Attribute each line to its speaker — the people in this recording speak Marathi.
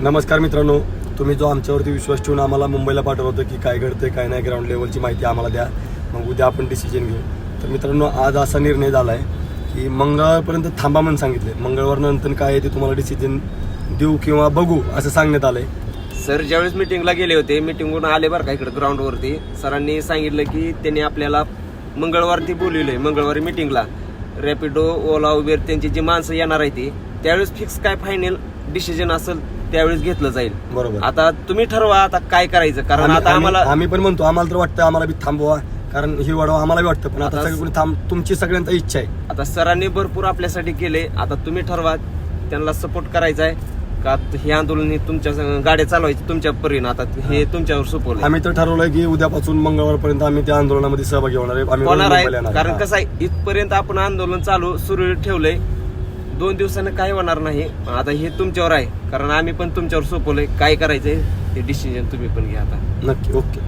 Speaker 1: नमस्कार मित्रांनो, तुम्ही जो आमच्यावरती विश्वास ठेवून आम्हाला मुंबईला पाठवलं होतं की काय घडतंय काय नाही, ग्राउंड लेवलची माहिती आम्हाला द्या, मग उद्या आपण डिसिजन घेऊ. तर मित्रांनो, आज असा निर्णय झाला आहे की मंगळवारपर्यंत थांबा म्हणून सांगितले. मंगळवारनंतर काय आहे ते तुम्हाला डिसिजन देऊ किंवा बघू असं सांगण्यात आलं आहे.
Speaker 2: सर ज्यावेळेस मिटिंगला गेले होते, मिटिंगवरून आले बरं का इकडे ग्राउंडवरती, सरांनी सांगितलं की त्यांनी आपल्याला मंगळवारती बोलवलंय. मंगळवारी मिटिंगला रॅपिडो, ओला, उबेर त्यांची जी माणसं येणार आहे ती त्यावेळेस फिक्स काय फायनल डिसिजन असेल त्यावेळेस घेतलं जाईल.
Speaker 1: बरोबर.
Speaker 2: आता तुम्ही ठरवा आता काय करायचं, कारण आता
Speaker 1: आम्ही पण म्हणतो, आम्हाला तर वाटतं आम्हाला बी थांबवा, कारण ही वाढवा आम्हाला बी वाटतं, पण आता सगळं कोणी तुमची सगळ्यांचा इच्छा आहे.
Speaker 2: आता सरांनी भरपूर आपल्यासाठी केले, आता तुम्ही ठरवा त्यांना सपोर्ट करायचा आहे का हे आंदोलन हे तुमच्या गाड्या चालवायची तुमच्या परीनं, आता हे तुमच्यावर सोपवलं.
Speaker 1: आम्ही तर ठरवलंय की उद्यापासून मंगळवारपर्यंत आम्ही त्या आंदोलनामध्ये सहभागी होणार आहे. आम्ही
Speaker 2: होणार
Speaker 1: मुंबईला
Speaker 2: आहे,
Speaker 1: येणार
Speaker 2: कारण
Speaker 1: आहे.
Speaker 2: कसं आहे इथपर्यंत आपण आंदोलन सुरू ठेवलंय. 2 दिवसानं काय होणार नाही. आता हे तुमच्यावर आहे, कारण आम्ही पण तुमच्यावर सोपवलंय. काय करायचंय ते डिसिजन तुम्ही पण घ्या आता.
Speaker 1: नक्की. ओके.